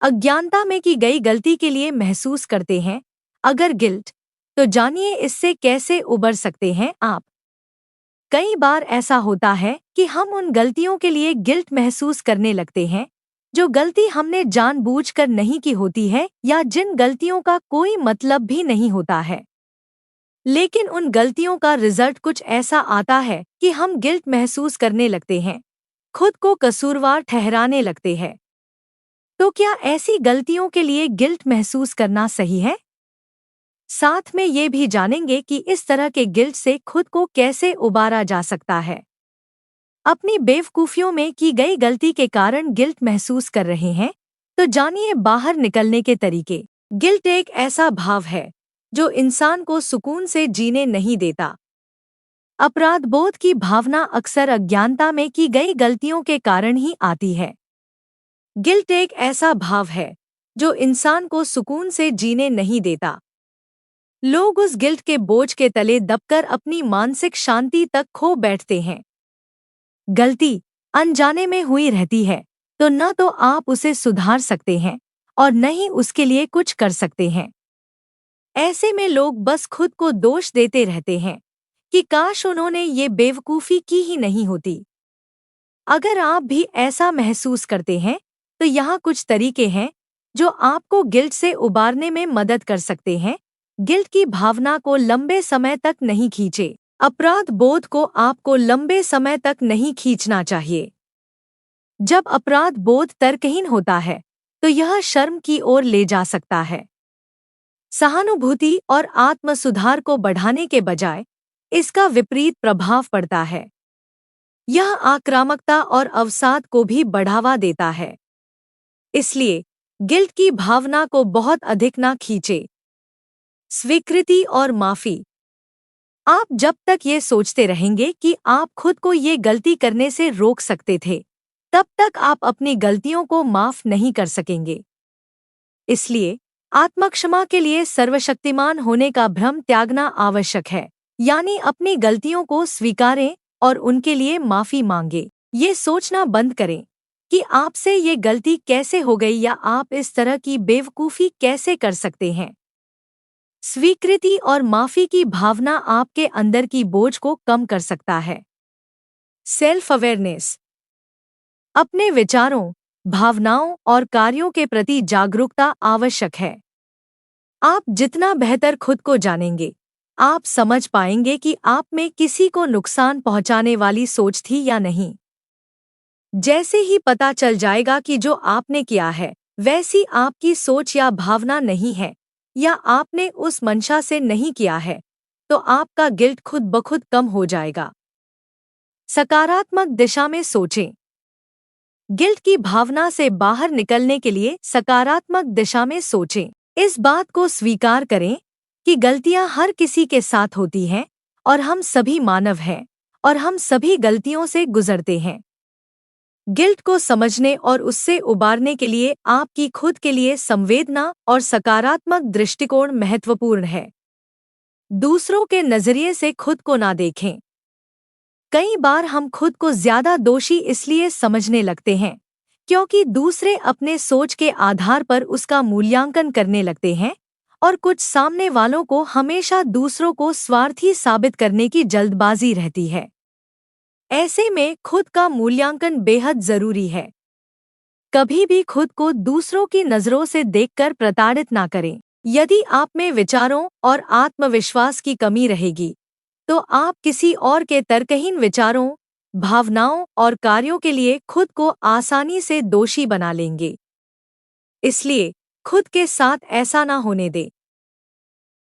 अज्ञानता में की गई गलती के लिए महसूस करते हैं अगर गिल्ट, तो जानिए इससे कैसे उबर सकते हैं आप। कई बार ऐसा होता है कि हम उन गलतियों के लिए गिल्ट महसूस करने लगते हैं जो गलती हमने जानबूझकर नहीं की होती है या जिन गलतियों का कोई मतलब भी नहीं होता है। लेकिन उन गलतियों का रिजल्ट कुछ ऐसा आता है कि हम गिल्ट महसूस करने लगते हैं, खुद को कसूरवार ठहराने लगते हैं। तो क्या ऐसी गलतियों के लिए गिल्ट महसूस करना सही है? साथ में ये भी जानेंगे कि इस तरह के गिल्ट से खुद को कैसे उबारा जा सकता है। अपनी बेवकूफियों में की गई गलती के कारण गिल्ट महसूस कर रहे हैं, तो जानिए बाहर निकलने के तरीके। गिल्ट एक ऐसा भाव है जो इंसान को सुकून से जीने नहीं देता। अपराध बोध की भावना अक्सर अज्ञानता में की गई गलतियों के कारण ही आती है। गिल्ट एक ऐसा भाव है जो इंसान को सुकून से जीने नहीं देता। लोग उस गिल्ट के बोझ के तले दबकर अपनी मानसिक शांति तक खो बैठते हैं। गलती अनजाने में हुई रहती है तो न तो आप उसे सुधार सकते हैं और न ही उसके लिए कुछ कर सकते हैं। ऐसे में लोग बस खुद को दोष देते रहते हैं कि काश उन्होंने ये बेवकूफ़ी की ही नहीं होती। अगर आप भी ऐसा महसूस करते हैं तो यहाँ कुछ तरीके हैं जो आपको गिल्ट से उबारने में मदद कर सकते हैं। गिल्ट की भावना को लंबे समय तक नहीं खींचे। अपराध बोध को आपको लंबे समय तक नहीं खींचना चाहिए। जब अपराध बोध तर्कहीन होता है तो यह शर्म की ओर ले जा सकता है। सहानुभूति और आत्मसुधार को बढ़ाने के बजाय इसका विपरीत प्रभाव पड़ता है। यह आक्रामकता और अवसाद को भी बढ़ावा देता है। इसलिए गिल्ट की भावना को बहुत अधिक ना खींचे। स्वीकृति और माफी। आप जब तक ये सोचते रहेंगे कि आप खुद को ये गलती करने से रोक सकते थे, तब तक आप अपनी गलतियों को माफ नहीं कर सकेंगे। इसलिए आत्मक्षमा के लिए सर्वशक्तिमान होने का भ्रम त्यागना आवश्यक है। यानी अपनी गलतियों को स्वीकारें और उनके लिए माफी मांगे। ये सोचना बंद करें कि आपसे ये गलती कैसे हो गई या आप इस तरह की बेवकूफ़ी कैसे कर सकते हैं। स्वीकृति और माफी की भावना आपके अंदर की बोझ को कम कर सकता है। Self awareness. अपने विचारों, भावनाओं और कार्यों के प्रति जागरूकता आवश्यक है। आप जितना बेहतर खुद को जानेंगे, आप समझ पाएंगे कि आप में किसी को नुकसान पहुंचाने वाली सोच थी या नहीं। जैसे ही पता चल जाएगा कि जो आपने किया है वैसी आपकी सोच या भावना नहीं है या आपने उस मंशा से नहीं किया है, तो आपका गिल्ट खुद ब खुद कम हो जाएगा। सकारात्मक दिशा में सोचें। गिल्ट की भावना से बाहर निकलने के लिए सकारात्मक दिशा में सोचें। इस बात को स्वीकार करें कि गलतियां हर किसी के साथ होती हैं और हम सभी मानव हैं और हम सभी गलतियों से गुजरते हैं। गिल्ट को समझने और उससे उबारने के लिए आपकी खुद के लिए संवेदना और सकारात्मक दृष्टिकोण महत्वपूर्ण है। दूसरों के नजरिए से खुद को ना देखें। कई बार हम खुद को ज्यादा दोषी इसलिए समझने लगते हैं क्योंकि दूसरे अपने सोच के आधार पर उसका मूल्यांकन करने लगते हैं और कुछ सामने वालों को हमेशा दूसरों को स्वार्थी साबित करने की जल्दबाजी रहती है। ऐसे में खुद का मूल्यांकन बेहद जरूरी है। कभी भी खुद को दूसरों की नजरों से देखकर प्रताड़ित ना करें। यदि आप में विचारों और आत्मविश्वास की कमी रहेगी, तो आप किसी और के तर्कहीन विचारों, भावनाओं और कार्यों के लिए खुद को आसानी से दोषी बना लेंगे। इसलिए खुद के साथ ऐसा ना होने दें।